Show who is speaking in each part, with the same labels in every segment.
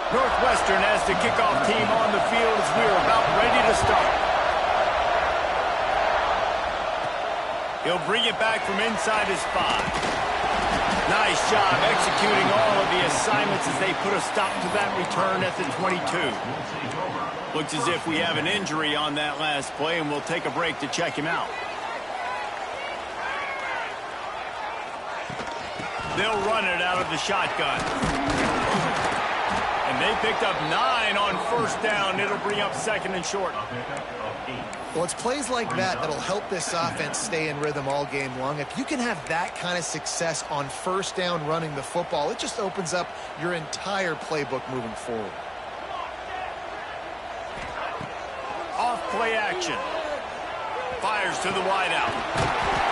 Speaker 1: Northwestern has the kickoff team on the field as we are about ready to start. He'll bring it back from inside his 5. Nice job executing all of the assignments as they put a stop to that return at the 22. Looks as if we have an injury on that last play, and we'll take a break to check him out. They'll run it out of the shotgun. And they picked up 9 on first down. It'll bring up 2nd and short.
Speaker 2: Well, it's plays like that that'll help this offense stay in rhythm all game long. If you can have that kind of success on first down running the football, it just opens up your entire playbook moving forward.
Speaker 1: Off play action. Fires to the wideout.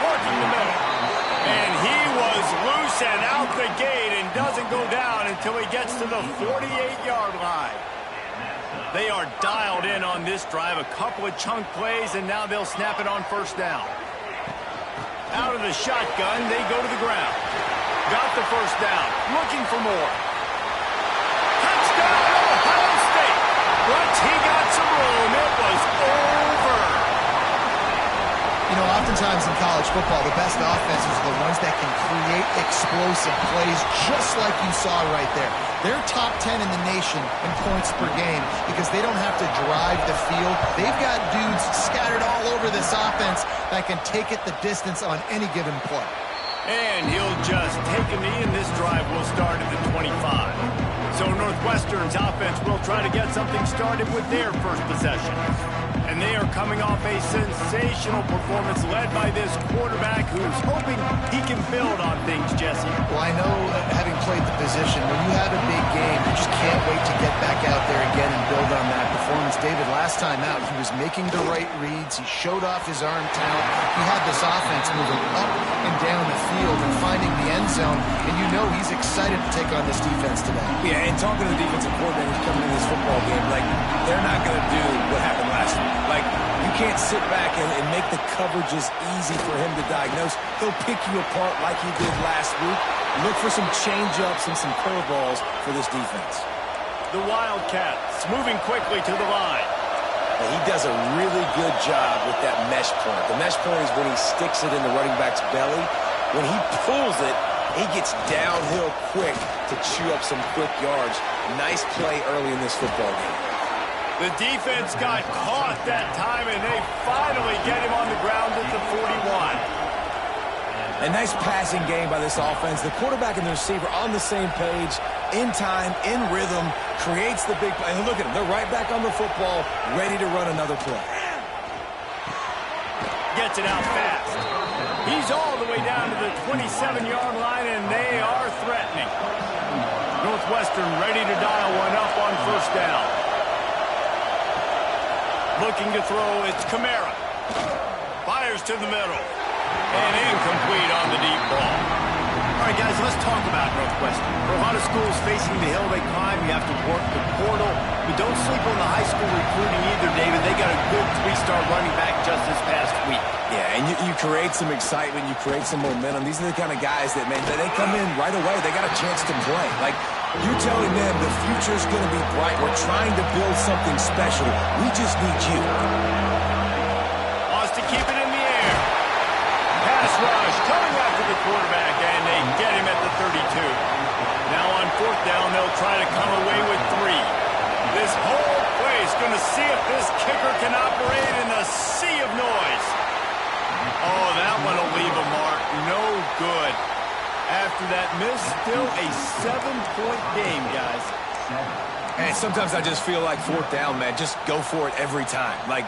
Speaker 1: Working the middle. And he was loose and out the gate and doesn't go down until he gets to the 48-yard line. They are dialed in on this drive. A couple of chunk plays, and now they'll snap it on first down. Out of the shotgun, they go to the ground. Got the first down. Looking for more. Touchdown, Ohio State. Once he got some room, it was over.
Speaker 2: You know, oftentimes in college football, the best offenses are the ones that can create explosive plays just like you saw right there. They're top 10 in the nation in points per game because they don't have to drive the field. They've got dudes scattered all over this offense that can take it the distance on any given play.
Speaker 1: And he'll just take a knee, and this drive will start at the 25. So Northwestern's offense will try to get something started with their first possession. And they are coming off a sensational performance led by this quarterback who's hoping he can build on things, Jesse.
Speaker 2: Well, I know, having played the position, when you have a big game, you just can't wait to get back out there again and build on that performance. David, last time out, he was making the right reads. He showed off his arm talent. He had this offense moving up and down the field and finding the end zone. And you know he's excited to take on this defense today.
Speaker 3: Yeah, and talking to the defensive coordinators coming into this football game, like, they're not going to do what happened last week. Like, you can't sit back and make the coverages easy for him to diagnose. He'll pick you apart like he did last week. Look for some change-ups and some curveballs for this defense.
Speaker 1: The Wildcats moving quickly to the line.
Speaker 3: And he does a really good job with that mesh point. The mesh point is when he sticks it in the running back's belly. When he pulls it, he gets downhill quick to chew up some quick yards. Nice play early in this football game.
Speaker 1: The defense got caught that time, and they finally get him on the ground at the 41.
Speaker 3: A nice passing game by this offense. The quarterback and the receiver on the same page, in time, in rhythm, creates the big play. And look at them. They're right back on the football, ready to run another play.
Speaker 1: Gets it out fast. He's all the way down to the 27-yard line, and they are threatening. Northwestern ready to dial one up on first down. Looking to throw, it's Kamara. Fires to the middle. And incomplete on the deep ball. All right, guys, let's talk about Northwestern. For a lot of schools facing the hill they climb, you have to work the portal. But don't sleep on the high school recruiting either, David. They got a good 3-star running back just this past week.
Speaker 3: Yeah, and you create some excitement. You create some momentum. These are the kind of guys that, man, they come in right away. They got a chance to play. Like, you're telling them the future's going to be bright. We're trying to build something special. We just need you.
Speaker 1: Wants to keep it in the air. Pass rush coming after the quarterback, and they get him at the 32. Now on fourth down, they'll try to come away with 3. This whole play is going to see if this kicker can operate in the sea of noise. Oh, that one will leave a mark. No good. After that miss, still a 7-point game, guys.
Speaker 3: And sometimes I just feel like fourth down, man, just go for it every time. Like,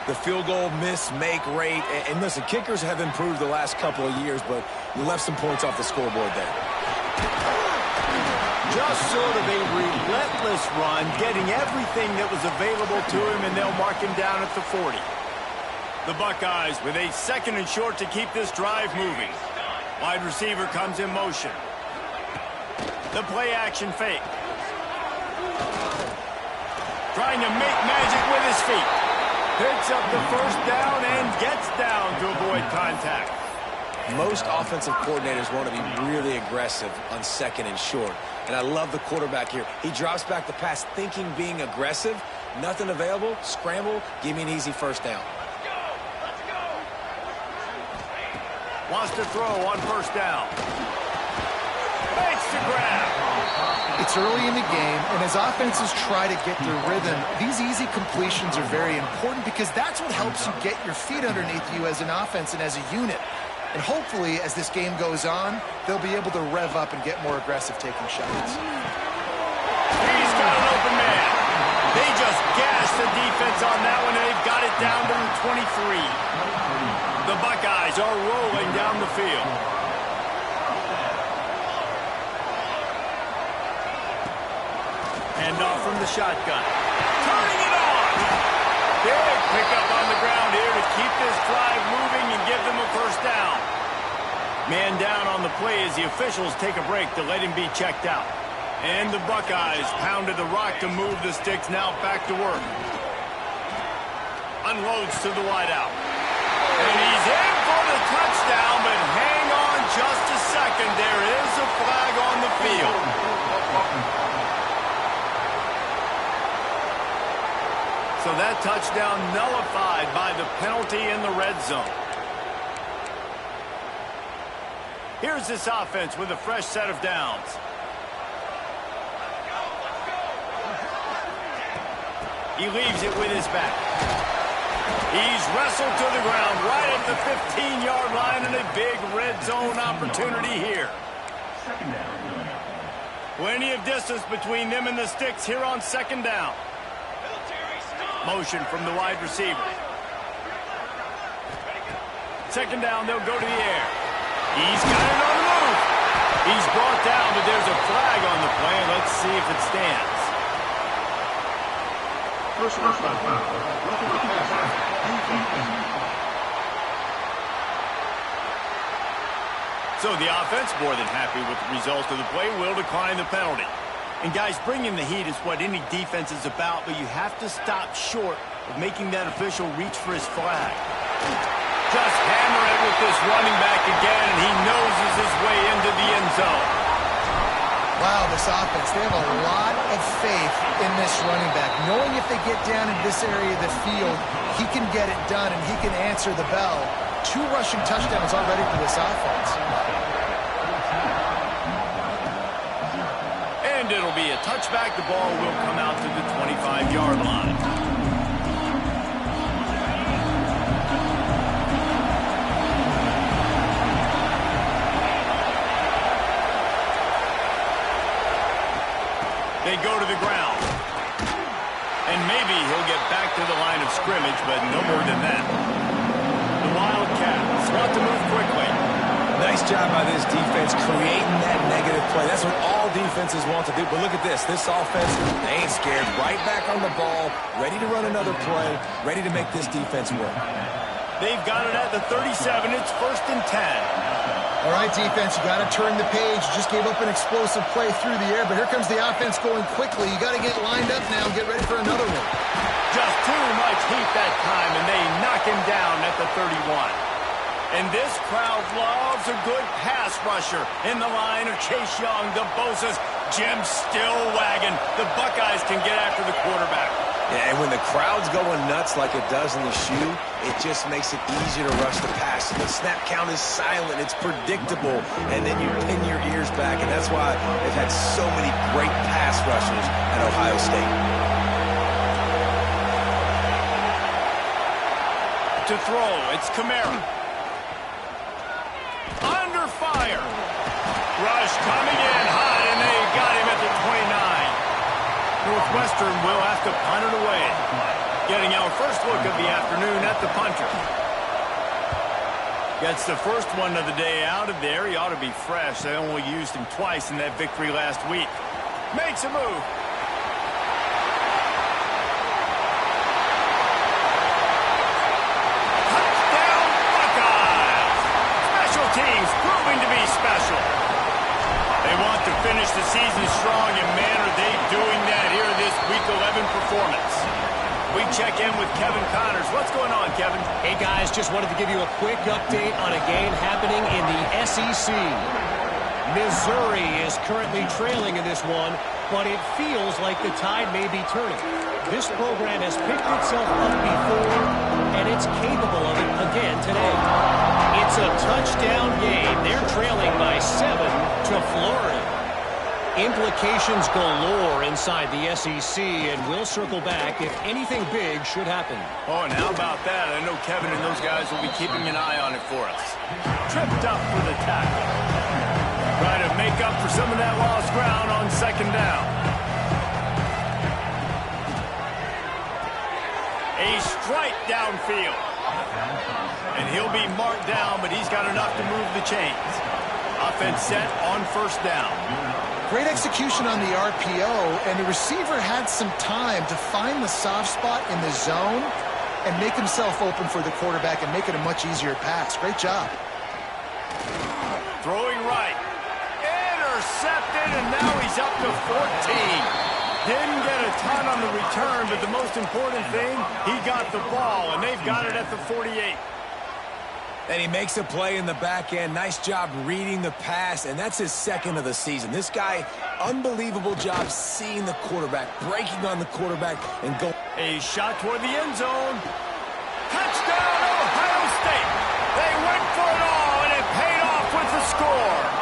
Speaker 3: the field goal miss-make rate. And listen, kickers have improved the last couple of years, but you left some points off the scoreboard there.
Speaker 1: Just sort of a relentless run, getting everything that was available to him, and they'll mark him down at the 40. The Buckeyes with a 2nd and short to keep this drive moving. Wide receiver comes in motion. The play action fake. Trying to make magic with his feet. Picks up the first down and gets down to avoid contact.
Speaker 3: Most offensive coordinators want to be really aggressive on 2nd and short. And I love the quarterback here. He drops back the pass thinking being aggressive. Nothing available. Scramble. Give me an easy first down.
Speaker 1: Wants to throw on first down. Makes the grab.
Speaker 2: It's early in the game, and as offenses try to get their rhythm, these easy completions are very important because that's what helps you get your feet underneath you as an offense and as a unit. And hopefully, as this game goes on, they'll be able to rev up and get more aggressive taking shots.
Speaker 1: He's got an open man. They just gashed the defense on that one, and they've got it down to the 23. The Buckeyes are rolling down the field. Hand off from the shotgun. Turning it on. Big pickup on the ground here to keep this drive moving and give them a first down. Man down on the play as the officials take a break to let him be checked out. And the Buckeyes pounded the rock to move the sticks, now back to work. Unloads to the wideout. And he's in for the touchdown, but hang on just a second. There is a flag on the field. So that touchdown nullified by the penalty in the red zone. Here's this offense with a fresh set of downs. He leaves it with his back. He's wrestled to the ground right at the 15-yard line, and a big red zone opportunity here. Plenty of distance between them and the sticks here on second down. Motion from the wide receiver. Second down, they'll go to the air. He's got it on the move. He's brought down, but there's a flag on the play. Let's see if it stands. So the offense, more than happy with the result of the play, will decline the penalty. And guys, bringing the heat is what any defense is about, but you have to stop short of making that official reach for his flag. Just hammer it with this running back again, and he noses his way into the end zone.
Speaker 2: Wow, this offense, they have a lot of faith in this running back. Knowing if they get down in this area of the field, he can get it done and he can answer the bell. 2 rushing touchdowns already for this offense.
Speaker 1: And it'll be a touchback. The ball will come out to the 25-yard line. They go to the ground. And maybe he'll get back to the line of scrimmage, but no more than that. The Wildcats want to move quickly.
Speaker 3: Nice job by this defense creating that negative play. That's what all defenses want to do. But look at this. This offense, they ain't scared. Right back on the ball, ready to run another play, ready to make this defense work.
Speaker 1: They've got it at the 37. It's 1st and 10.
Speaker 2: All right, defense, you got to turn the page. You just gave up an explosive play through the air, but here comes the offense going quickly. You got to get lined up now and get ready for another one.
Speaker 1: Just too much heat that time, and they knock him down at the 31. And this crowd loves a good pass rusher in the line of Chase Young, the Bosa's, Jim still wagging. The Buckeyes can get after the quarterback.
Speaker 3: Yeah, and when the crowd's going nuts like it does in the shoe, it just makes it easier to rush the pass. The snap count is silent. It's predictable. And then you pin your ears back, and that's why they've had so many great pass rushers at Ohio State.
Speaker 1: To throw, it's Kamara. Under fire. Rush coming in hot, and they got him at the 29. Northwestern will have to punt it away. Getting our first look of the afternoon at the punter. Gets the first one of the day out of there. He ought to be fresh. They only used him twice in that victory last week. Makes a move. Touchdown, Buckeyes! Special teams proving to be special. They want to finish the season strong, and man, are they doing that here this Week 11 performance. We check in with Kevin Connors. What's going on, Kevin?
Speaker 4: Hey, guys, just wanted to give you a quick update on a game happening in the SEC. Missouri is currently trailing in this one, but it feels like the tide may be turning. This program has picked itself up before, and it's capable of it again today. It's a touchdown game. They're trailing by 7 to Florida. Implications galore inside the SEC, and we'll circle back if anything big should happen.
Speaker 1: Oh, and how about that? I know Kevin and those guys will be keeping an eye on it for us. Tripped up for the tackle. Trying to make up for some of that lost ground on second down. A strike downfield. And he'll be marked down, but he's got enough to move the chains. Offense set on first down.
Speaker 2: Great execution on the RPO, and the receiver had some time to find the soft spot in the zone and make himself open for the quarterback and make it a much easier pass. Great job.
Speaker 1: Throwing right. Intercepted, and now he's up to 14. Didn't get a ton on the return, but the most important thing, he got the ball, and they've got it at the 48.
Speaker 3: And he makes a play in the back end. Nice job reading the pass, and that's his second of the season. This guy, unbelievable job seeing the quarterback, breaking on the quarterback, and go.
Speaker 1: A shot toward the end zone. Touchdown, Ohio State. They went for it all, and it paid off with the score.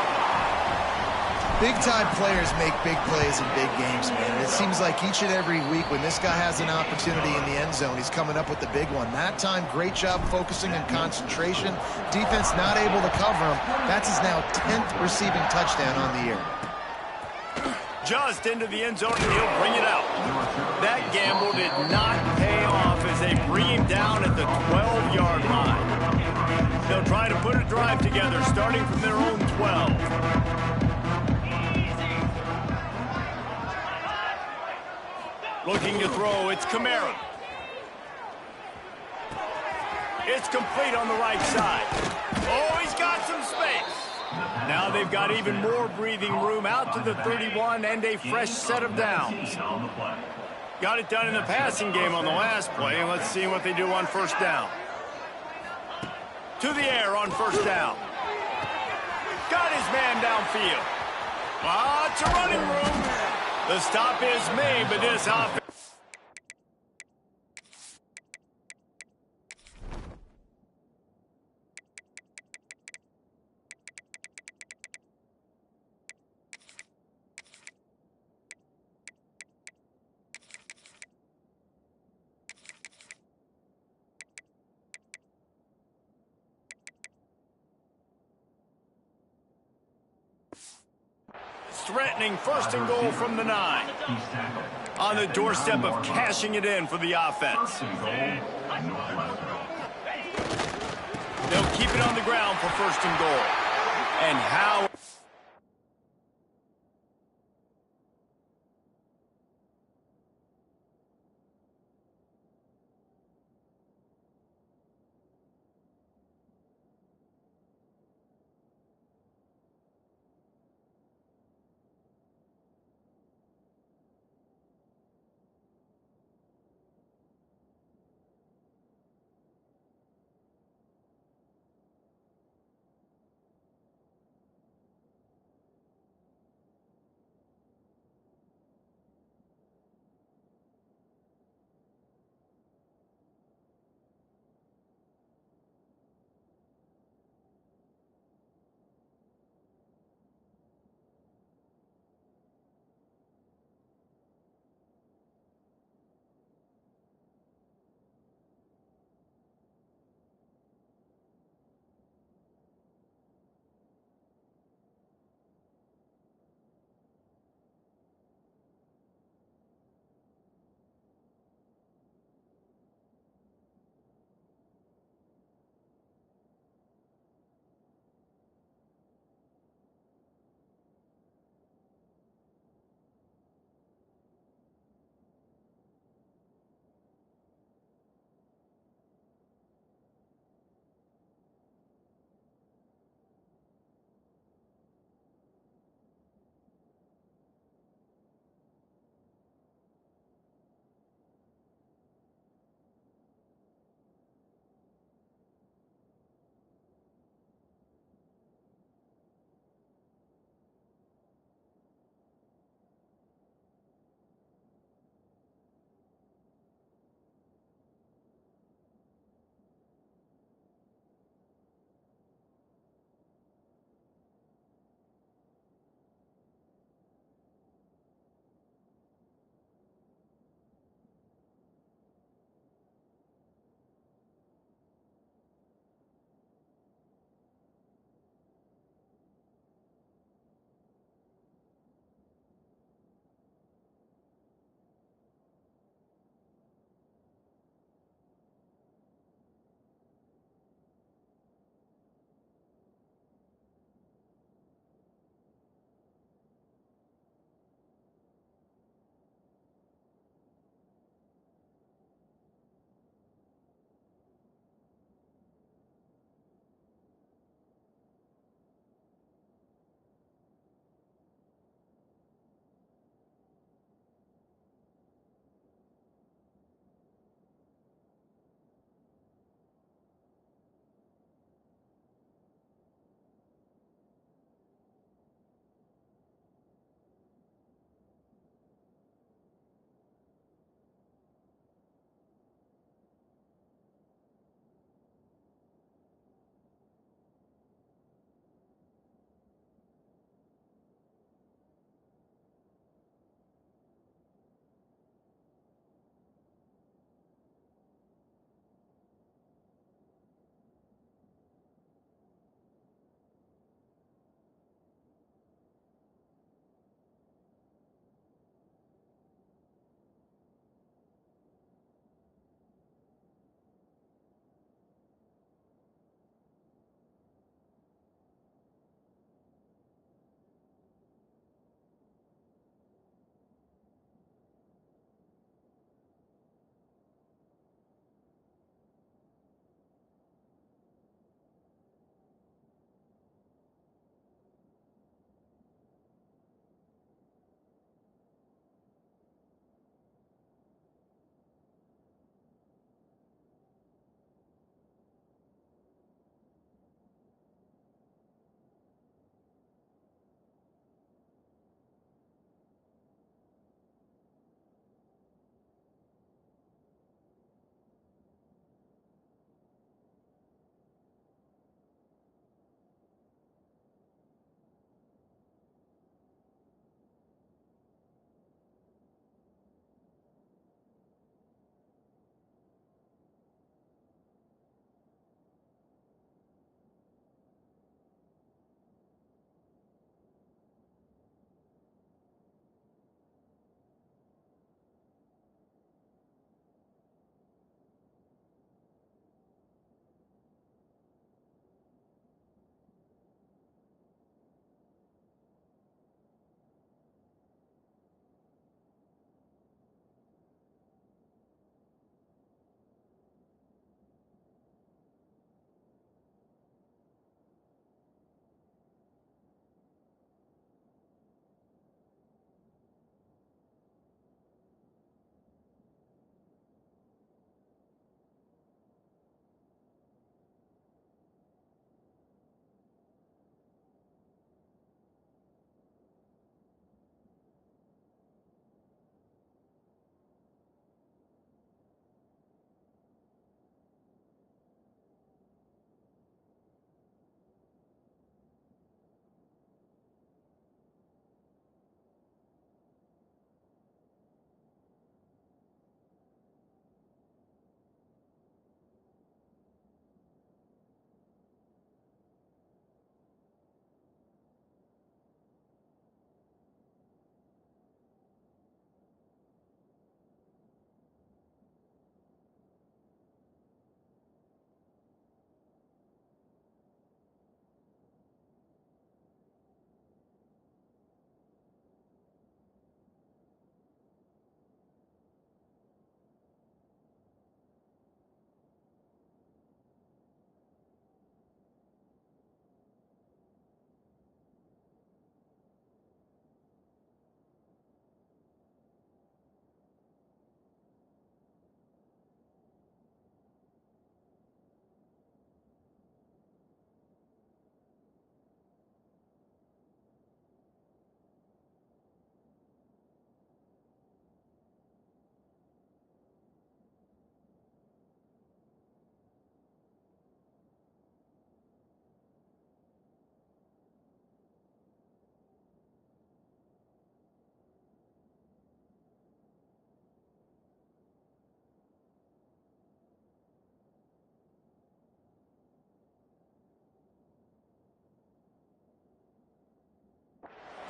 Speaker 2: Big-time players make big plays in big games, man. It seems like each and every week when this guy has an opportunity in the end zone, he's coming up with the big one. That time, great job focusing and concentration. Defense not able to cover him. That's his now 10th receiving touchdown on the year.
Speaker 1: Just into the end zone, and he'll bring it out. That gamble did not pay off as they bring him down at the 12-yard line. They'll try to put a drive together, starting from their own 12. Looking to throw, it's Kamara. It's complete on the right side. Oh, he's got some space. Now they've got even more breathing room out to the 31 and a fresh set of downs. Got it done in the passing game on the last play, and let's see what they do on first down. To the air on first down. Got his man downfield. It's a running room. The stop is made, but this offense. Threatening first and goal from the 9. On the doorstep of cashing it in for the offense. They'll keep it on the ground for first and goal. And how...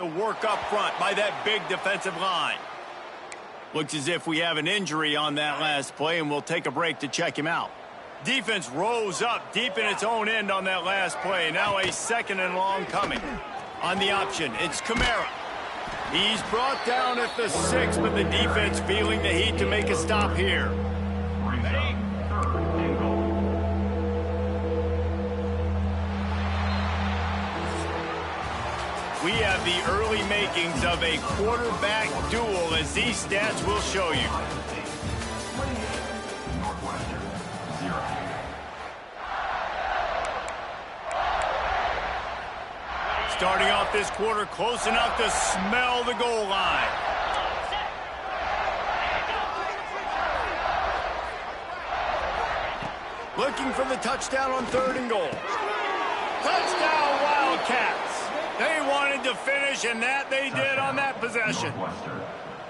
Speaker 1: The work up front by that big defensive line. Looks as if we have an injury on that last play, and we'll take a break to check him out. Defense rose up deep in its own end on that last play. Now a 2nd and long coming. On the option, it's Kamara. He's brought down at the 6, but the defense feeling the heat to make a stop here. We have the early makings of a quarterback duel, as these stats will show you. Starting off this quarter close enough to smell the goal line. Looking for the touchdown on 3rd and goal. Touchdown, Wildcats. They wanted to finish, and that they did on that possession.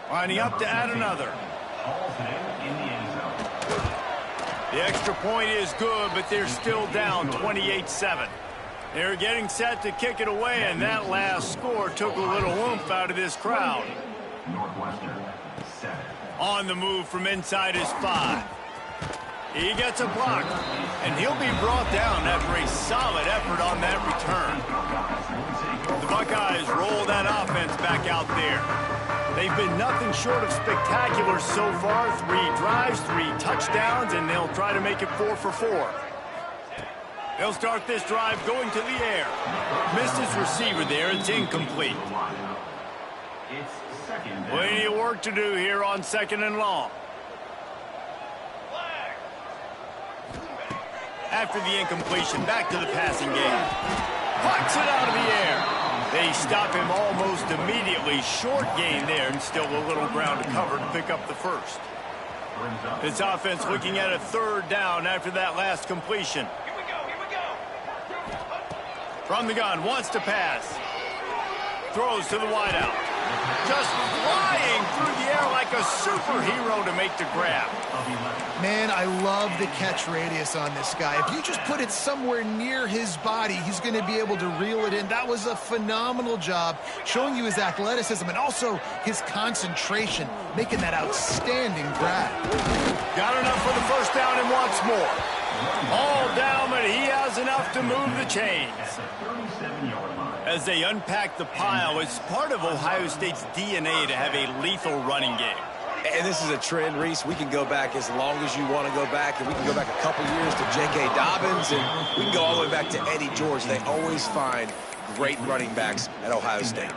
Speaker 1: Lining up to add another. The extra point is good, but they're still down 28-7. They're getting set to kick it away, and that last score took a little oomph out of this crowd.
Speaker 5: Northwestern, 7.
Speaker 1: On the move from inside his 5. He gets a block, and he'll be brought down after a solid effort on that return. The Buckeyes roll that offense back out there. They've been nothing short of spectacular so far. 3 drives, 3 touchdowns, and they'll try to make it 4 for 4. They'll start this drive going to the air. Missed his receiver there. It's incomplete. Plenty of work to do here on 2nd and long. After the incompletion, back to the passing game. Plucks it out of the air. They stop him almost immediately. Short gain there, and still a little ground to cover to pick up the 1st. This offense looking at a 3rd down after that last completion. From the gun, wants to pass. Throws to the wideout. Just flying through the air like a superhero to make the grab.
Speaker 2: Man, I love the catch radius on this guy. If you just put it somewhere near his body, he's going to be able to reel it in. That was a phenomenal job, showing you his athleticism and also his concentration, making that outstanding grab.
Speaker 1: Got enough for the 1st down and wants more. All down, but he has enough to move the chains. As they unpack the pile, it's part of Ohio State's DNA to have a lethal running game.
Speaker 3: And this is a trend, Reese. We can go back as long as you want to go back, and we can go back a couple years to J.K. Dobbins, and we can go all the way back to Eddie George. They always find great running backs at Ohio State.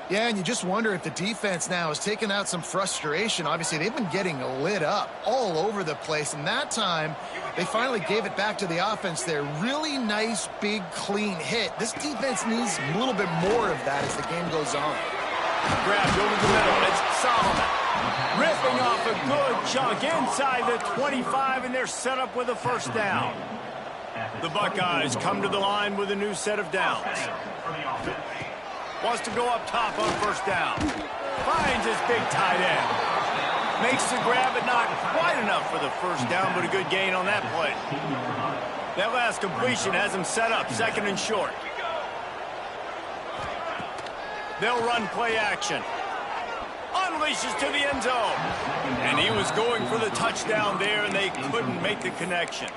Speaker 2: Yeah, and you just wonder if the defense now has taken out some frustration. Obviously, they've been getting lit up all over the place, and that time they finally gave it back to the offense there. Really nice, big, clean hit. This defense needs a little bit more of that as the game goes on.
Speaker 1: Grabbed over the middle. It's Solomon. Ripping off a good chunk inside the 25, and they're set up with a 1st down. The Buckeyes come to the line with a new set of downs. Wants to go up top on 1st down. Finds his big tight end. Makes the grab, but not quite enough for the 1st down, but a good gain on that play. That last completion has him set up 2nd and short. They'll run play action. Unleashes to the end zone. And he was going for the touchdown there, and they couldn't make the connection.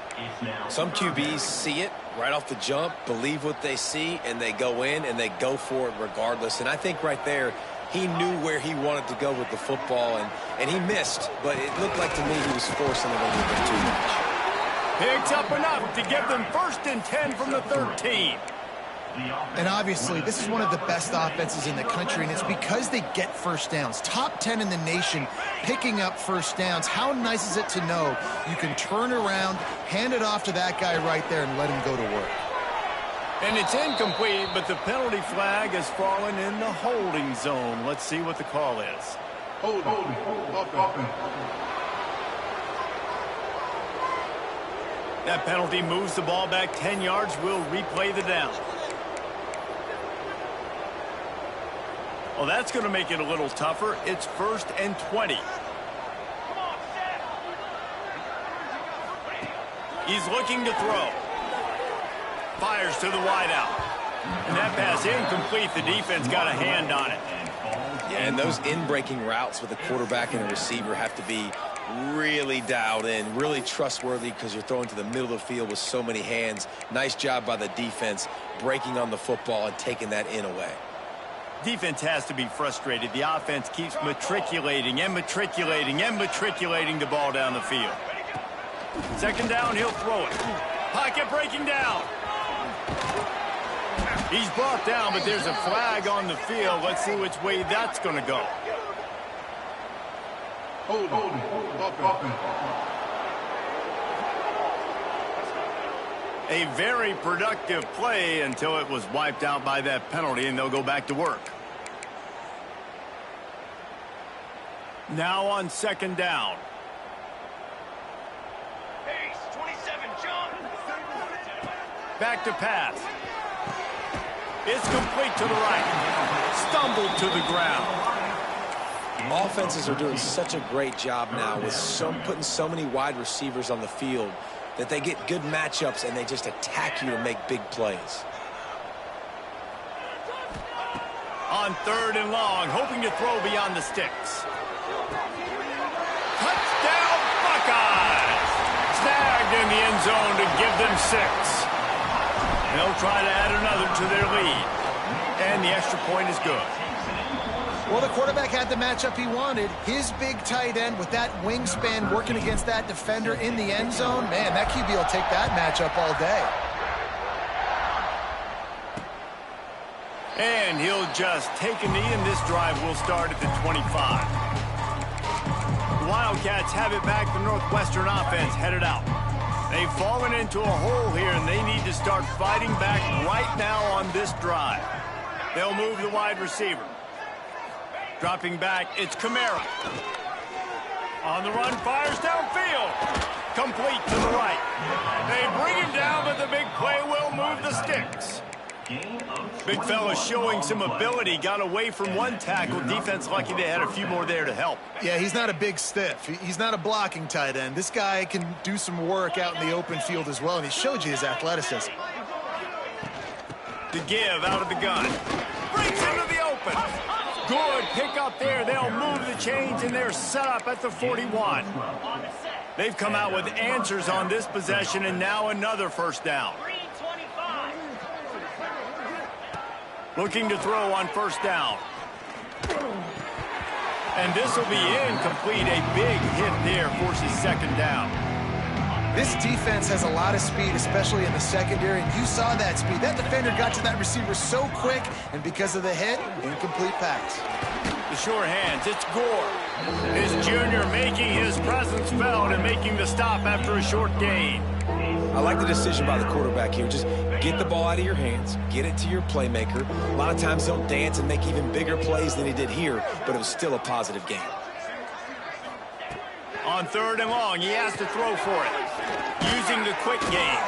Speaker 3: Some QBs see it right off the jump, believe what they see, and they go in and they go for it regardless. And I think right there, he knew where he wanted to go with the football, and he missed, but it looked like to me he was forcing it a little bit too much.
Speaker 1: Picks up enough to give them 1st and 10 from the 13.
Speaker 2: And obviously, this is one of the best offenses in the country, and it's because they get 1st downs. Top 10 in the nation picking up 1st downs. How nice is it to know you can turn around, hand it off to that guy right there, and let him go to work.
Speaker 1: And it's incomplete, but the penalty flag has fallen in the holding zone. Let's see what the call is. That penalty moves the ball back 10 yards. We'll replay the down. Well, that's going to make it a little tougher. It's 1st and 20. He's looking to throw. Fires to the wideout. And that pass incomplete. The defense got a hand on it.
Speaker 3: Yeah, and those in-breaking routes with a quarterback and a receiver have to be really dialed in, really trustworthy because you're throwing to the middle of the field with so many hands. Nice job by the defense breaking on the football and taking that in away.
Speaker 1: Defense has to be frustrated. The offense keeps matriculating and matriculating and matriculating the ball down the field. Second down, he'll throw it. Pocket breaking down. He's brought down, but there's a flag on the field. Let's see which way that's going to go. A very productive play until it was wiped out by that penalty, and they'll go back to work. Now on second down.
Speaker 6: Pace, 27, John.
Speaker 1: Back to pass. It's complete to the right. Stumbled to the ground.
Speaker 3: Offenses are doing such a great job now with putting so many wide receivers on the field that they get good matchups and they just attack you to make big plays.
Speaker 1: On third and long, hoping to throw beyond the sticks. Touchdown, Buckeyes! Snagged in the end zone to give them 6. They'll try to add another to their lead. And the extra point is good.
Speaker 2: Well, the quarterback had the matchup he wanted. His big tight end with that wingspan working against that defender in the end zone. Man, that QB will take that matchup all day.
Speaker 1: And he'll just take a knee, and this drive will start at the 25. The Wildcats have it back. The Northwestern offense headed out. They've fallen into a hole here, and they need to start fighting back right now on this drive. They'll move the wide receiver. Dropping back, it's Kamara. On the run, fires downfield. Complete to the right. They bring him down, but the big play will move the sticks. Big fella showing some ability. Got away from one tackle. Defense lucky they had a few more there to help.
Speaker 2: Yeah, he's not a big stiff. He's not a blocking tight end. This guy can do some work out in the open field as well, and he showed you his athleticism.
Speaker 1: The give out of the gun. Breaks into the open. Good pick up there. They'll move the chains, and they're set up at the 41. They've come out with answers on this possession, and now another first down. Looking to throw on first down. And this will be incomplete. A big hit there forces second down.
Speaker 2: This defense has a lot of speed, especially in the secondary, and you saw that speed. That defender got to that receiver so quick, and because of the hit, incomplete pass.
Speaker 1: The sure hands, it's Gore. His junior making his presence felt and making the stop after a short gain.
Speaker 3: I like the decision by the quarterback here. Just get the ball out of your hands, get it to your playmaker. A lot of times he'll dance and make even bigger plays than he did here, but it was still a positive game.
Speaker 1: On third and long, he has to throw for it. Using the quick game.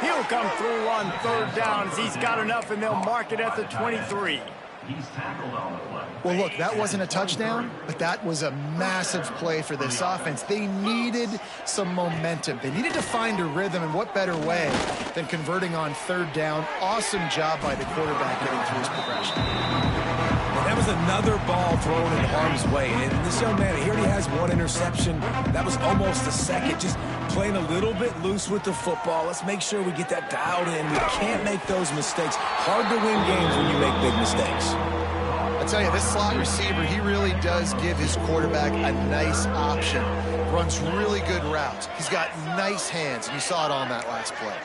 Speaker 1: He'll come through on third down as he's got enough, and they'll mark it at the 23.
Speaker 5: He's tackled on the play.
Speaker 2: Well, look, that wasn't a touchdown, but that was a massive play for this offense. They needed some momentum. They needed to find a rhythm, and what better way than converting on third down. Awesome job by the quarterback getting through his progression.
Speaker 3: That was another ball thrown in harm's way. And this young man, he already has one interception. That was almost a second. Just playing a little bit loose with the football. Let's make sure we get that dialed in. We can't make those mistakes. Hard to win games when you make big mistakes.
Speaker 2: I tell you, this slot receiver, he really does give his quarterback a nice option. Runs really good routes. He's got nice hands, and you saw it on that last play.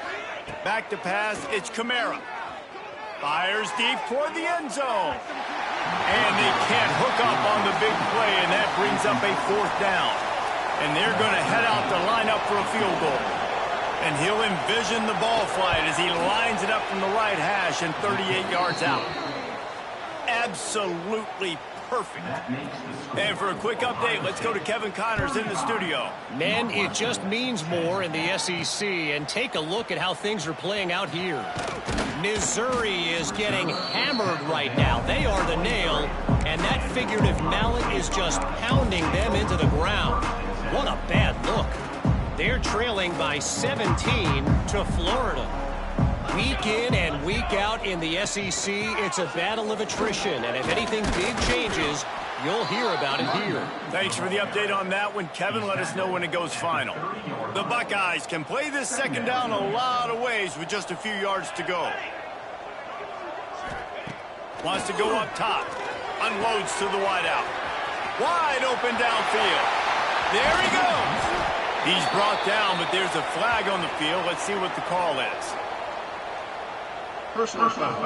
Speaker 1: Back to pass, it's Kamara. Fires deep toward the end zone. And they can't hook up on the big play, and that brings up a fourth down. And they're going to head out to line up for a field goal. And he'll envision the ball flight as he lines it up from the right hash and 38 yards out. Absolutely perfect. And for a quick update, let's go to Kevin Connors in the studio.
Speaker 4: Men, it just means more in the SEC, and take a look at how things are playing out here. Missouri is getting hammered right now. They are the nail, and that figurative mallet is just pounding them into the ground. What a bad look. They're trailing by 17 to Florida. Week in and week out in the SEC, it's a battle of attrition. And if anything big changes, you'll hear about it here.
Speaker 1: Thanks for the update on that one, Kevin. Let us know when it goes final. The Buckeyes can play this second down a lot of ways with just a few yards to go. Wants to go up top. Unloads to the wideout. Wide open downfield. There he goes. He's brought down, but there's a flag on the field. Let's see what the call is.
Speaker 5: Personal foul.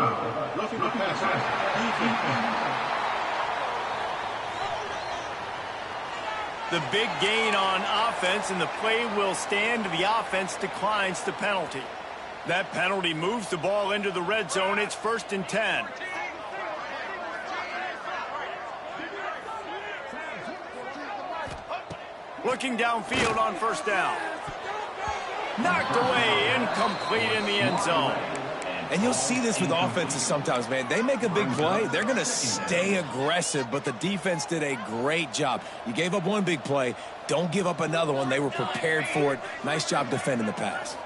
Speaker 5: Roughing the passer.
Speaker 1: The big gain on offense, and the play will stand. The offense declines the penalty. That penalty moves the ball into the red zone. It's 1st and 10. Looking downfield on 1st down. Knocked away, incomplete in the end zone.
Speaker 3: And you'll see this with offenses sometimes, man. They make a big play. They're going to stay aggressive, but the defense did a great job. You gave up one big play. Don't give up another one. They were prepared for it. Nice job defending the pass.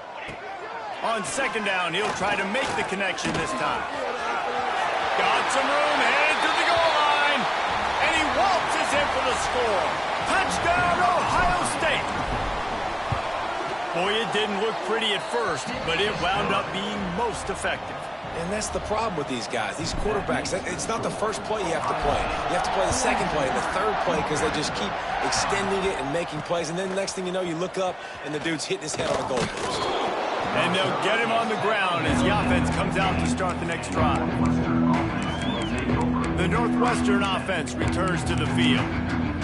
Speaker 1: On 2nd down, he'll try to make the connection this time. Got some room, headed to the goal line. And he waltzes in for the score. Touchdown, Ohio State. Boy, it didn't look pretty at first, but it wound up being most effective.
Speaker 3: And that's the problem with these guys, these quarterbacks. It's not the first play you have to play. You have to play the second play and the third play because they just keep extending it and making plays. And then the next thing you know, you look up and the dude's hitting his head on the goalpost.
Speaker 1: And they'll get him on the ground as the offense comes out to start the next drive. The Northwestern offense returns to the field.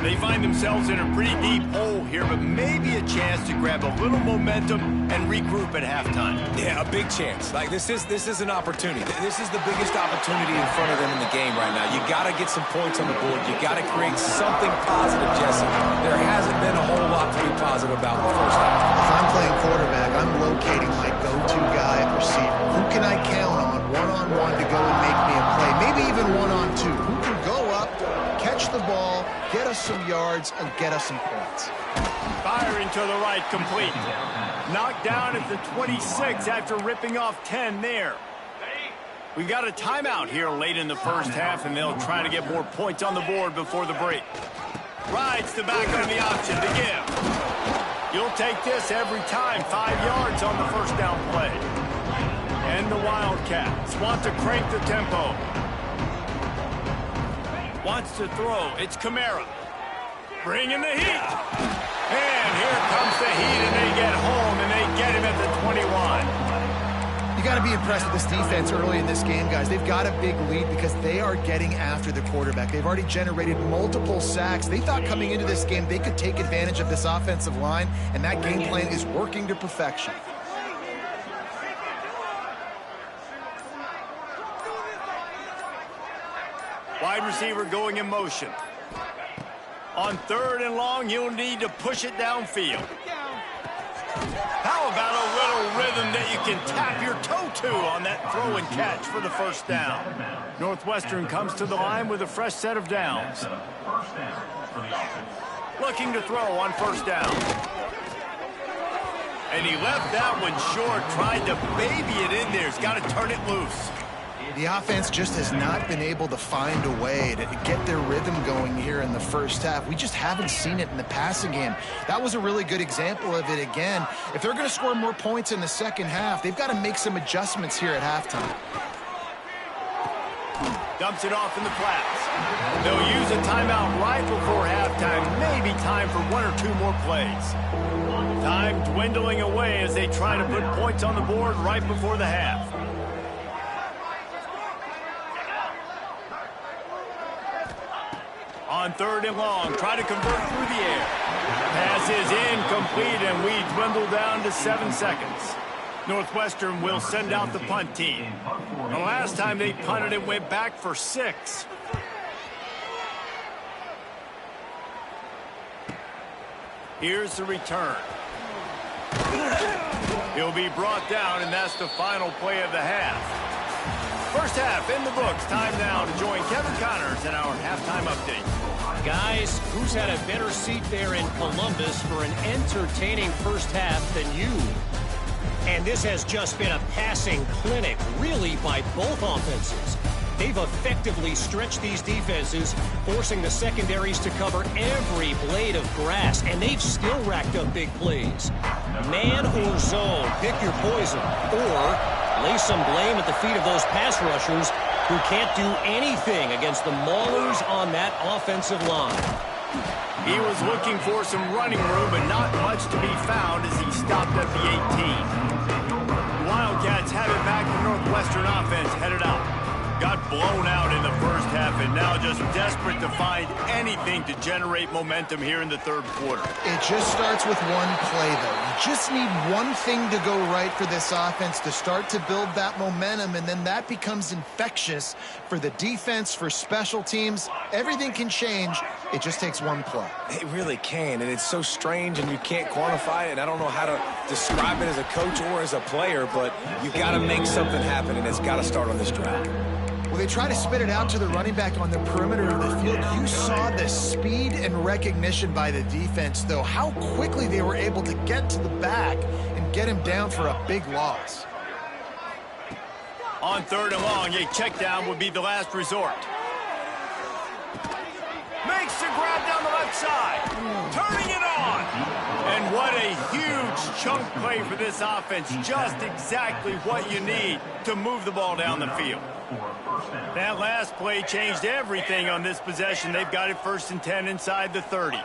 Speaker 1: They find themselves in a pretty deep hole here, but maybe a chance to grab a little momentum and regroup at halftime.
Speaker 3: Yeah, a big chance. Like this is an opportunity. This is the biggest opportunity in front of them in the game right now. You got to get some points on the board. You got to create something positive, Jesse. There hasn't been a whole lot to be positive about in the first half.
Speaker 2: If I'm playing quarterback, I'm locating my go-to guy at receiver. Who can I count on one-on-one to go and make me a play? Maybe even one-on-two. Who can go up, catch the ball, get us some yards, and get us some points.
Speaker 1: Firing to the right, complete. Knocked down at the 26 after ripping off 10 there. We've got a timeout here late in the first half, and they'll try to get more points on the board before the break. Rides the back on the option to give. You'll take this every time. 5 yards on the 1st down play. And the Wildcats want to crank the tempo. Wants to throw. It's Kamara. Bringing the heat. And here comes the heat, and they get home, and they get him at the 21.
Speaker 2: You got to be impressed with this defense early in this game, guys. They've got a big lead because they are getting after the quarterback. They've already generated multiple sacks. They thought coming into this game they could take advantage of this offensive line, and that game plan is working to perfection.
Speaker 1: Wide receiver going in motion. On 3rd and long, you'll need to push it downfield. How about a little rhythm that you can tap your toe to on that throw and catch for the 1st down? Northwestern comes to the line with a fresh set of downs. Looking to throw on 1st down. And he left that one short, tried to baby it in there. He's got to turn it loose.
Speaker 2: The offense just has not been able to find a way to get their rhythm going here in the first half. We just haven't seen it in the passing game. That was a really good example of it again. If they're going to score more points in the second half, they've got to make some adjustments here at halftime.
Speaker 1: Dumps it off in the flats. They'll use a timeout right before halftime. Maybe time for 1 or 2 more plays. Time dwindling away as they try to put points on the board right before the half. On 3rd and long, try to convert through the air. Pass is incomplete, and we dwindle down to 7 seconds. Northwestern will send out the punt team. The last time they punted, it went back for 6. Here's the return. He'll be brought down, and that's the final play of the half. First half in the books. Time now to join Kevin Connors in our halftime update.
Speaker 4: Guys, who's had a better seat there in Columbus for an entertaining first half than you? And this has just been a passing clinic, really, by both offenses. They've effectively stretched these defenses, forcing the secondaries to cover every blade of grass, and they've still racked up big plays. Man or zone, pick your poison, or lay some blame at the feet of those pass rushers who can't do anything against the maulers on that offensive line.
Speaker 1: He was looking for some running room, but not much to be found as he stopped at the 18. The Wildcats have it back. The Northwestern offense headed out. Got blown out in the first half and now just desperate to find anything to generate momentum here in the third quarter.
Speaker 2: It just starts with one play, though. You just need one thing to go right for this offense to start to build that momentum, and then that becomes infectious for the defense, for special teams. Everything can change. It just takes one play.
Speaker 3: It really can, and it's so strange, and you can't quantify it, and I don't know how to describe it as a coach or as a player, but you got to make something happen, and it's got to start on this drive.
Speaker 2: Well, they try to spit it out to the running back on the perimeter of the field. You saw the speed and recognition by the defense, though, how quickly they were able to get to the back and get him down for a big loss.
Speaker 1: On third and long, a check down would be the last resort. Makes the grab down the left side. Turning it on. And what a huge chunk play for this offense. Just exactly what you need to move the ball down the field. That last play changed everything on this possession. They've got it 1st and 10 inside the 30.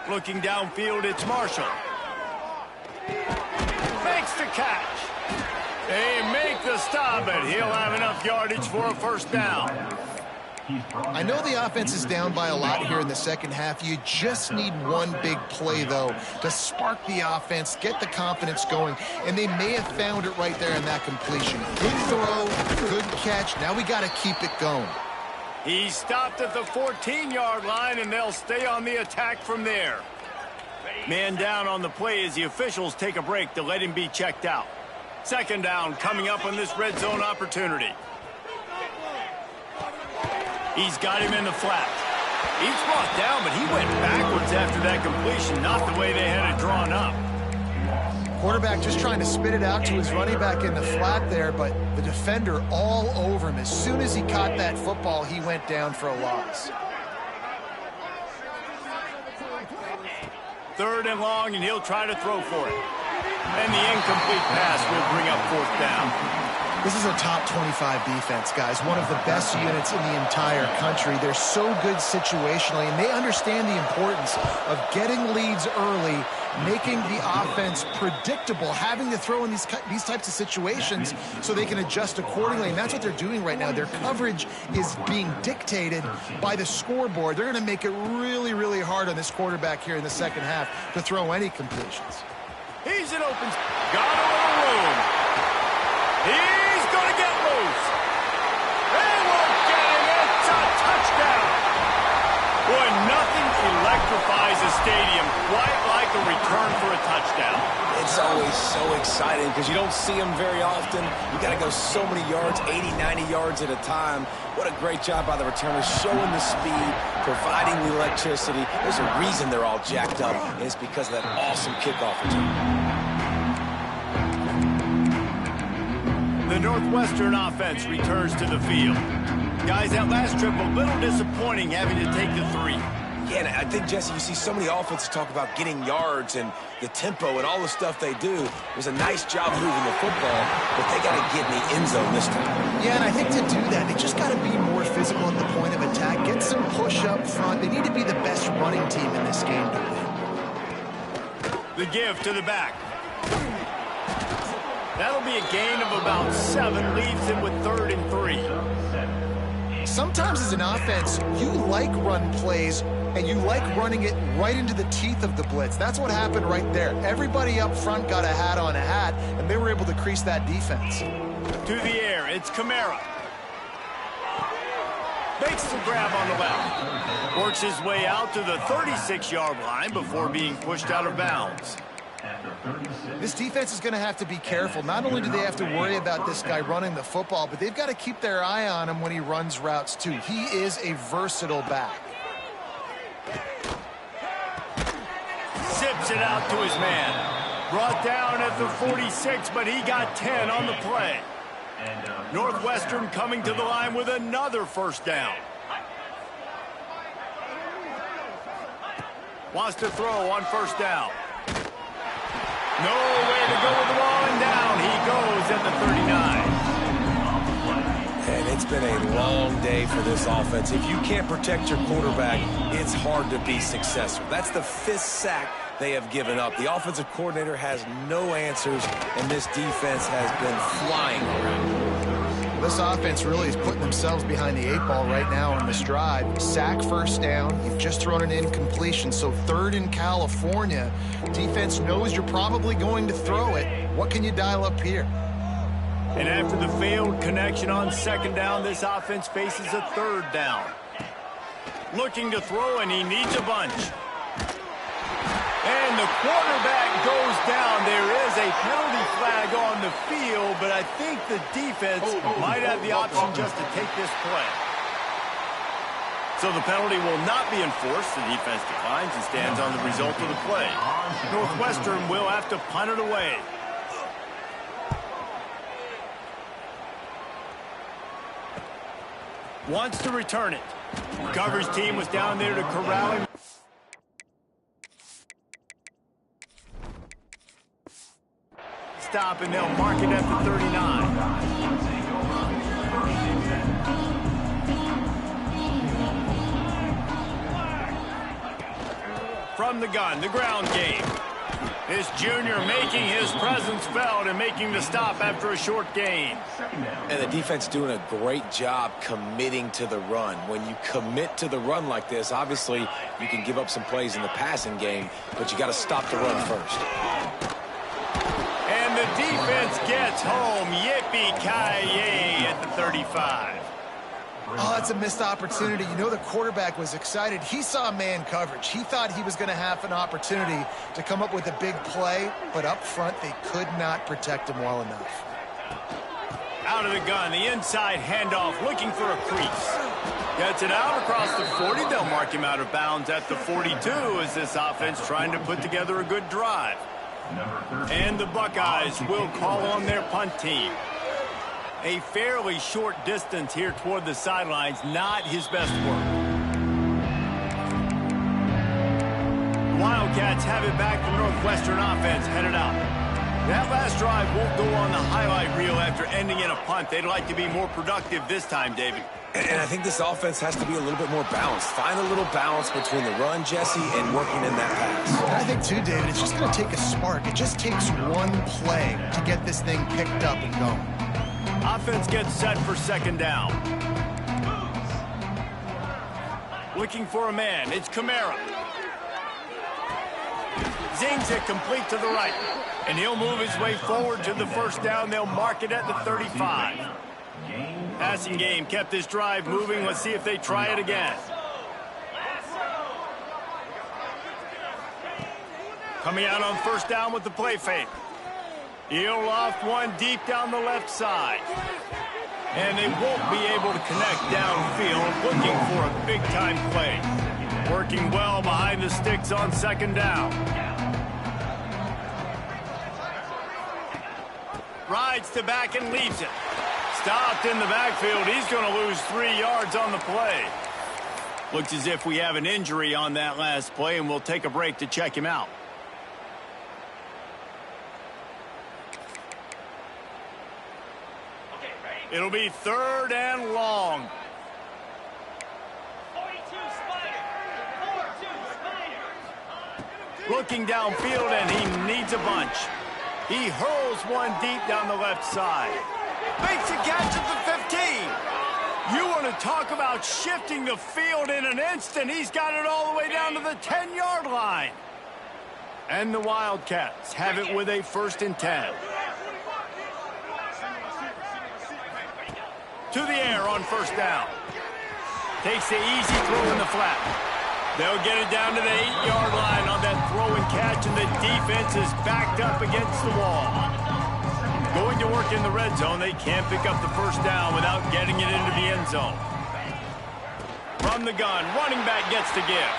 Speaker 1: Looking downfield, it's Marshall. Makes the catch. They make the stop, but he'll have enough yardage for a first down.
Speaker 2: I know the offense is down by a lot here in the second half. You just need one big play, though, to spark the offense, get the confidence going, and they may have found it right there in that completion. Good throw, good catch. Now we got to keep it going.
Speaker 1: He stopped at the 14-yard line, and they'll stay on the attack from there. Man down on the play as the officials take a break to let him be checked out. Second down coming up on this red zone opportunity. He's got him in the flat. He's brought down, but he went backwards after that completion, not the way they had it drawn up.
Speaker 2: Quarterback just trying to spit it out to his running back in the flat there, but the defender all over him. As soon as he caught that football, he went down for a loss.
Speaker 1: Third and long, and he'll try to throw for it. And the incomplete pass will bring up fourth down.
Speaker 2: This is a top 25 defense, guys. One of the best units in the entire country. They're so good situationally, and they understand the importance of getting leads early, making the offense predictable, having to throw in these types of situations so they can adjust accordingly. And that's what they're doing right now. Their coverage is being dictated by the scoreboard. They're going to make it really, really hard on this quarterback here in the second half to throw any completions.
Speaker 1: He's an open. Got a little room. He's going to get loose. They won't get him. It's a touchdown. Boy, nothing electrifies a stadium quite like a return for a touchdown.
Speaker 3: It's always so exciting because you don't see them very often. You got to go so many yards, 80, 90 yards at a time. What a great job by the returners, showing the speed, providing the electricity. There's a reason they're all jacked up, and it's because of that awesome kickoff return.
Speaker 1: The Northwestern offense returns to the field. Guys, that last trip a little disappointing having to take the 3.
Speaker 3: Yeah, and I think, Jesse, you see so many offenses talk about getting yards and the tempo and all the stuff they do. It was a nice job moving the football, but they got to get in the end zone this time.
Speaker 2: Yeah, and I think to do that, they just got to be more physical at the point of attack, get some push up front. They need to be the best running team in this game to win.
Speaker 1: The give to the back. That'll be a gain of about 7, leaves him with 3rd and 3.
Speaker 2: Sometimes as an offense, you like run plays, and you like running it right into the teeth of the blitz. That's what happened right there. Everybody up front got a hat on a hat, and they were able to crease that defense.
Speaker 1: To the air, it's Kamara. Makes the grab on the left. Works his way out to the 36-yard line before being pushed out of bounds.
Speaker 2: This defense is going to have to be careful. Not only do they have to worry about this guy running the football, but they've got to keep their eye on him when he runs routes too. He is a versatile back.
Speaker 1: Zips it out to his man. Brought down at the 46, but he got 10 on the play. Northwestern coming to the line with another first down. Wants to throw on first down. Nowhere to go with the ball, and down he goes at the 39.
Speaker 3: And it's been a long day for this offense. If you can't protect your quarterback, it's hard to be successful. That's the 5th sack they have given up. The offensive coordinator has no answers, and this defense has been flying around.
Speaker 2: This offense really is putting themselves behind the 8 ball right now on this drive. Sack first down. You've just thrown an incompletion, so 3rd in California. Defense knows you're probably going to throw it. What can you dial up here?
Speaker 1: And after the failed connection on 2nd down, this offense faces a 3rd down. Looking to throw, and he needs a bunch. And the quarterback goes down. There is a penalty flag on the field, but I think the defense might have the option just to take this play. So the penalty will not be enforced. The defense declines and stands on the result of the play. Northwestern will have to punt it away. Wants to return it. Coverage team was down there to corral him. Stop, and they'll mark it at the 39. From the gun, the ground game. This junior making his presence felt and making the stop after a short gain.
Speaker 3: And the defense doing a great job committing to the run. When you commit to the run like this, obviously you can give up some plays in the passing game, but you got to stop the run first.
Speaker 1: And the defense gets home. Yippee-ki-yay at the 35.
Speaker 2: Oh, that's a missed opportunity. You know, the quarterback was excited. He saw man coverage. He thought he was going to have an opportunity to come up with a big play, but up front they could not protect him well enough.
Speaker 1: Out of the gun, the inside handoff, looking for a crease. Gets it out across the 40. They'll mark him out of bounds at the 42 as this offense trying to put together a good drive. And the Buckeyes will call on their punt team. A fairly short distance here toward the sidelines, not his best work. Wildcats have it back. The Northwestern offense headed out. That last drive won't go on the highlight reel after ending in a punt. They'd like to be more productive this time, David.
Speaker 3: And I think this offense has to be a little bit more balanced. Find a little balance between the run, Jesse, and working in that pass.
Speaker 2: And I think, too, David, it's just going to take a spark. It just takes one play to get this thing picked up and going.
Speaker 1: Offense gets set for 2nd down. Looking for a man. It's Kamara. Zings it complete to the right. And he'll move his way forward to the 1st down. They'll mark it at the 35. Passing game kept this drive moving. Let's see if they try it again. Coming out on 1st down with the play fake. He'll loft one deep down the left side. And they won't be able to connect downfield, looking for a big-time play. Working well behind the sticks on 2nd down. Rides to back and leaves it. Stopped in the backfield. He's going to lose 3 yards on the play. Looks as if we have an injury on that last play, and we'll take a break to check him out. It'll be 3rd and long.
Speaker 6: 42 Spider. 4-2 Spider.
Speaker 1: Looking downfield, and he needs a bunch. He hurls one deep down the left side. Makes a catch at the 15. You want to talk about shifting the field in an instant. He's got it all the way down to the 10-yard line. And the Wildcats have it with a 1st and 10. To the air on 1st down. Takes the easy throw in the flat. They'll get it down to the 8-yard line on that throw and catch, and the defense is backed up against the wall. Going to work in the red zone. They can't pick up the 1st down without getting it into the end zone. From the gun, running back gets to give.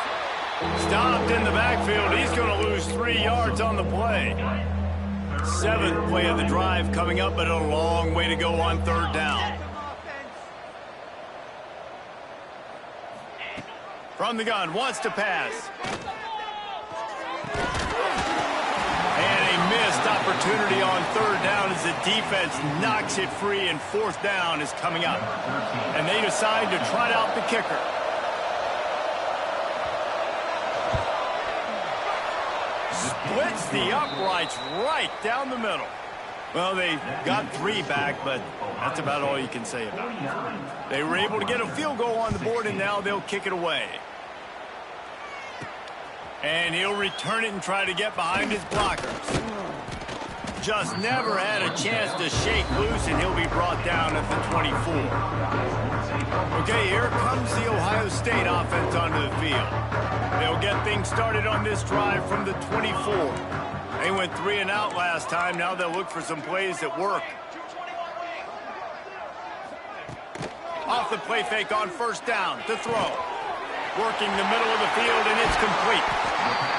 Speaker 1: Stopped in the backfield. He's going to lose 3 yards on the play. 7th play of the drive coming up, but a long way to go on 3rd down. From the gun, wants to pass. And a missed opportunity on 3rd down as the defense knocks it free, and 4th down is coming up. And they decide to trot out the kicker. Splits the uprights right down the middle. Well, they got 3 back, but that's about all you can say about it. They were able to get a field goal on the board, and now they'll kick it away. And he'll return it and try to get behind his blockers. Just never had a chance to shake loose, and he'll be brought down at the 24. Okay, here comes the Ohio State offense onto the field. They'll get things started on this drive from the 24. They went 3 and out last time. Now they'll look for some plays that work. Off the play fake on 1st down to throw. Working the middle of the field, and it's complete.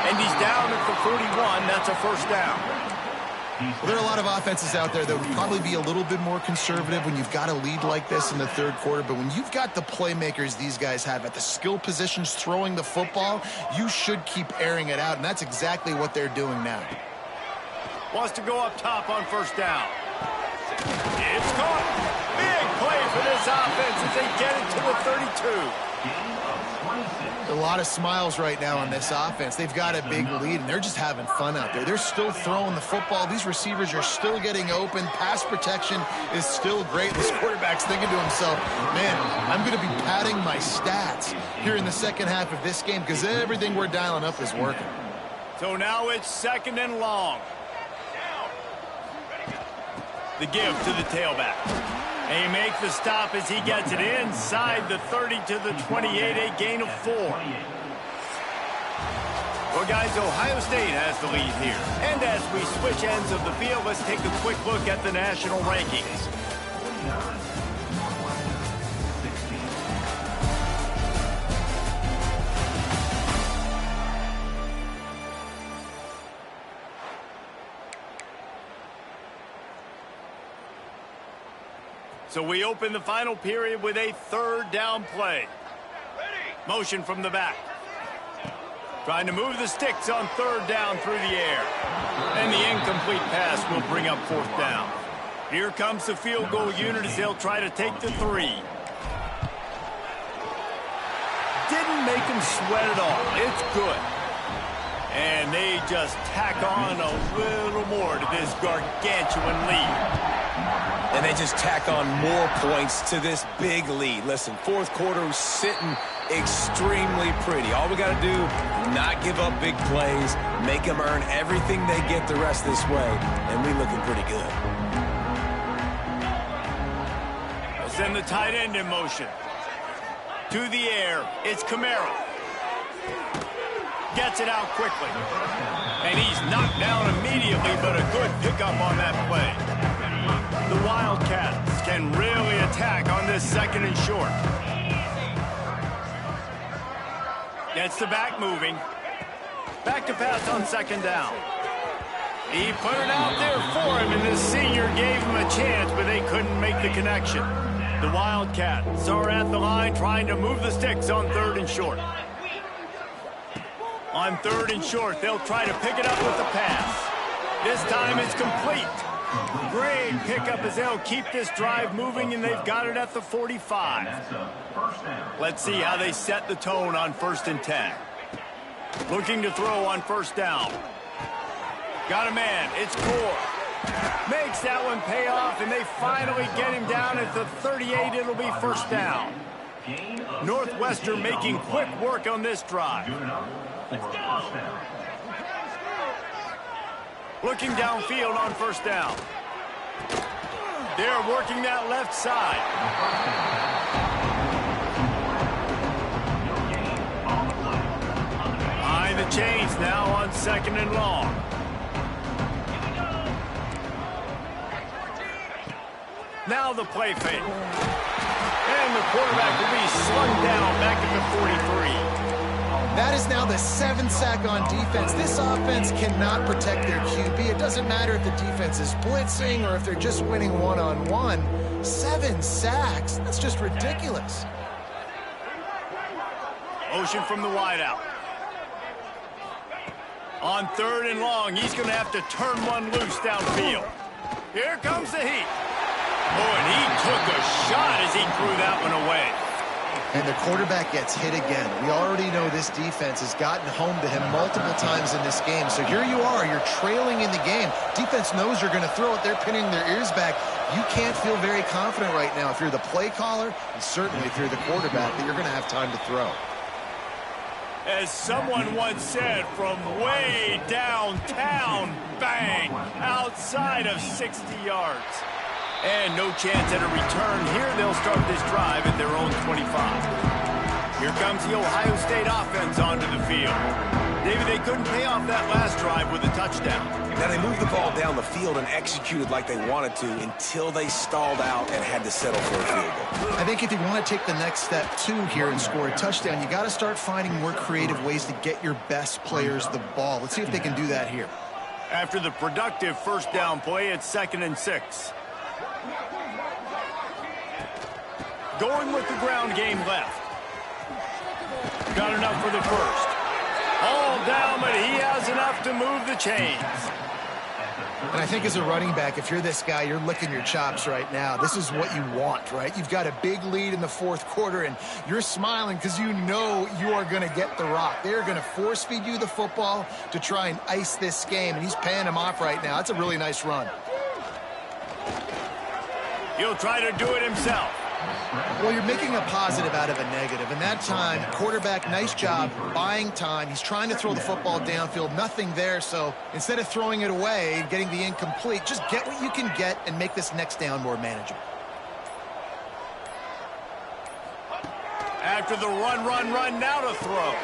Speaker 1: And he's down at the 41. That's a 1st down.
Speaker 2: Well, there are a lot of offenses out there that would probably be a little bit more conservative when you've got a lead like this in the 3rd quarter. But when you've got the playmakers these guys have at the skill positions throwing the football, you should keep airing it out. And that's exactly what they're doing now.
Speaker 1: Wants to go up top on 1st down. It's caught. Big play for this offense as they get it to the 32.
Speaker 2: A lot of smiles right now on this offense. They've got a big lead, and they're just having fun out there. They're still throwing the football. These receivers are still getting open. Pass protection is still great. This quarterback's thinking to himself, man, I'm going to be padding my stats here in the 2nd half of this game because everything we're dialing up is working.
Speaker 1: So now it's 2nd and long. The give to the tailback. And he makes the stop as he gets it inside the 30 to the 28, a gain of 4. Well, guys, Ohio State has the lead here. And as we switch ends of the field, let's take a quick look at the national rankings. So we open the final period with a 3rd down play. Motion from the back. Trying to move the sticks on 3rd down through the air. And the incomplete pass will bring up 4th down. Here comes the field goal unit as they'll try to take the 3. Didn't make him sweat at all. It's good. And they just tack on a little more to this gargantuan lead.
Speaker 3: And they just tack on more points to this big lead. Listen, 4th quarter was sitting extremely pretty. All we got to do, not give up big plays, make them earn everything they get the rest of this way, and we looking pretty good.
Speaker 1: They'll send the tight end in motion. To the air, it's Camaro. Gets it out quickly. And he's knocked down immediately, but a good pickup on that play. The Wildcats can really attack on this 2nd and short. Gets the back moving. Back to pass on 2nd down. He put it out there for him, and the senior gave him a chance, but they couldn't make the connection. The Wildcats are at the line trying to move the sticks on 3rd and short. On 3rd and short, they'll try to pick it up with the pass. This time it's complete. Great pickup as they'll keep this drive moving, and they've got it at the 45. Let's see how they set the tone on 1st and 10. Looking to throw on 1st down. Got a man. It's Core. Makes that one pay off, and they finally get him down at the 38. It'll be 1st down. Northwestern making quick work on this drive. Looking downfield on 1st down. They're working that left side. Behind the chains now on 2nd and long. Now the play fake. And the quarterback will be slung down back at the 43.
Speaker 2: That is now the 7th sack on defense. This offense cannot protect their QB. It doesn't matter if the defense is blitzing or if they're just winning one-on-one. 7 sacks? That's just ridiculous.
Speaker 1: Motion from the wideout. On 3rd and long, he's going to have to turn one loose downfield. Here comes the heat. Oh, and he took a shot as he threw that one away.
Speaker 2: And the quarterback gets hit again. We already know this defense has gotten home to him multiple times in this game. So here you are, you're trailing in the game. Defense knows you're going to throw it. They're pinning their ears back. You can't feel very confident right now if you're the play caller, and certainly if you're the quarterback, that you're going to have time to throw.
Speaker 1: As someone once said, from way downtown, bang, outside of 60 yards. And no chance at a return here. They'll start this drive at their own 25. Here comes the Ohio State offense onto the field. David, they couldn't pay off that last drive with a touchdown.
Speaker 3: Now, they moved the ball down the field and executed like they wanted to until they stalled out and had to settle for a field goal.
Speaker 2: I think if you want to take the next step, too, here and score a touchdown, you got to start finding more creative ways to get your best players the ball. Let's see if they can do that here.
Speaker 1: After the productive first down play, it's 2nd and 6. Going with the ground game left. Got enough for the first. All down, but he has enough to move the chains.
Speaker 2: And I think as a running back, if you're this guy, you're licking your chops right now. This is what you want, right? You've got a big lead in the 4th quarter, and you're smiling because you know you are going to get the rock. They're going to force feed you the football to try and ice this game, and he's paying him off right now. That's a really nice run.
Speaker 1: He'll try to do it himself.
Speaker 2: Well, you're making a positive out of a negative. And that time, quarterback, nice job buying time. He's trying to throw the football downfield. Nothing there. So instead of throwing it away and getting the incomplete, just get what you can get and make this next down more manageable.
Speaker 1: After the run, now to throw.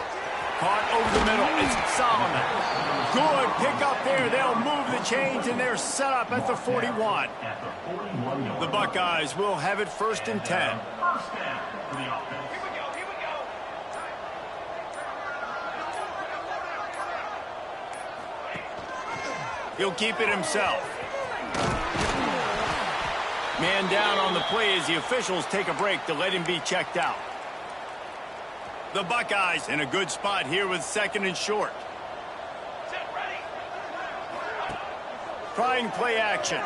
Speaker 1: Caught over the middle. It's Solomon. Good pick up there. They'll move the chains, and they're set up at the 41. The Buckeyes will have it 1st and 10. He'll keep it himself. Man down on the play as the officials take a break to let him be checked out. The Buckeyes in a good spot here with 2nd and short. Trying play action.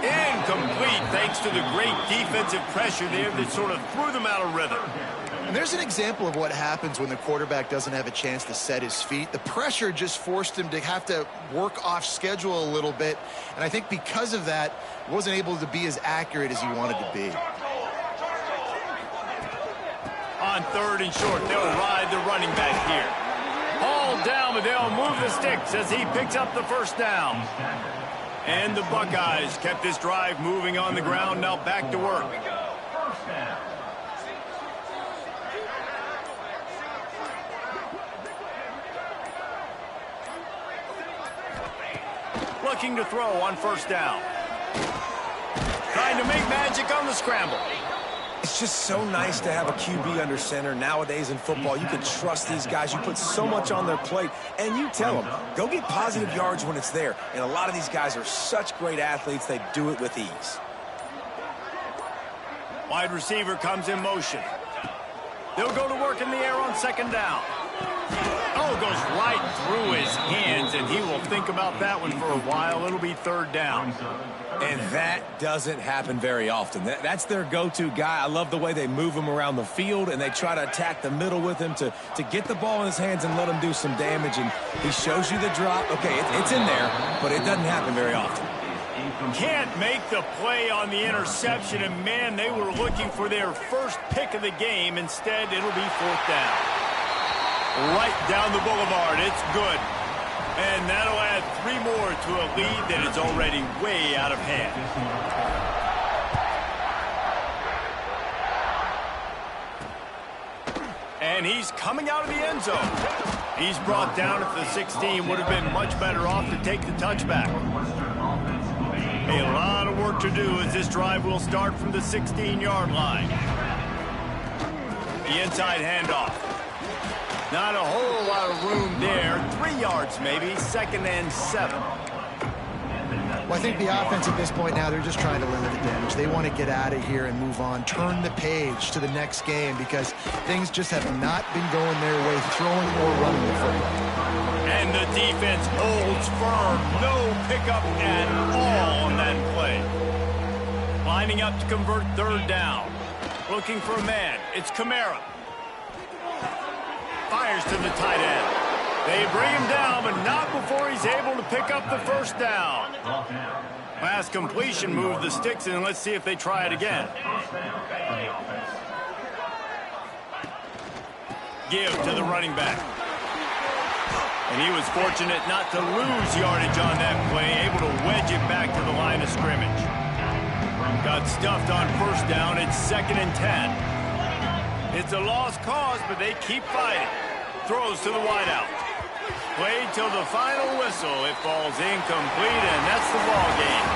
Speaker 1: Incomplete thanks to the great defensive pressure there that sort of threw them out of rhythm.
Speaker 2: And there's an example of what happens when the quarterback doesn't have a chance to set his feet. The pressure just forced him to have to work off schedule a little bit. And I think because of that, he wasn't able to be as accurate as he wanted to be.
Speaker 1: On 3rd and short, they'll ride the running back here. All down, but they'll move the sticks as he picks up the first down. And the Buckeyes kept this drive moving on the ground. Now back to work. Looking to throw on 1st down. Trying to make magic on the scramble.
Speaker 3: It's just so nice to have a QB under center. Nowadays in football, you can trust these guys. You put so much on their plate, and you tell them, go get positive yards when it's there. And a lot of these guys are such great athletes, they do it with ease.
Speaker 1: Wide receiver comes in motion. They'll go to work in the air on 2nd down. Oh, goes right through his hands, and he will think about that one for a while. It'll be 3rd down.
Speaker 3: And that doesn't happen very often. That's their go-to guy. I love the way they move him around the field, and they try to attack the middle with him to get the ball in his hands and let him do some damage. And he shows you the drop. Okay, it's in there, but it doesn't happen very often.
Speaker 1: Can't make the play on the interception, and man, they were looking for their first pick of the game. Instead, it'll be 4th down. Right down the boulevard. It's good. And that'll add 3 more to a lead that is already way out of hand. And he's coming out of the end zone. He's brought down at the 16. Would have been much better off to take the touchback. A lot of work to do as this drive will start from the 16-yard line. The inside handoff. Not a whole lot of room there. 3 yards maybe, 2nd and 7.
Speaker 2: Well, I think the offense at this point now, they're just trying to limit the damage. They want to get out of here and move on, turn the page to the next game because things just have not been going their way, throwing or running the football.
Speaker 1: And the defense holds firm. No pickup at all on that play. Lining up to convert 3rd down. Looking for a man. It's Kamara. Fires to the tight end. They bring him down, but not before he's able to pick up the 1st down. Pass completion, move the sticks, and let's see if they try it again. Give to the running back. And he was fortunate not to lose yardage on that play, able to wedge it back to the line of scrimmage. Got stuffed on 1st down. It's 2nd and 10. It's a lost cause, but they keep fighting. Throws to the wideout. Played till the final whistle. It falls incomplete, and that's the ball game.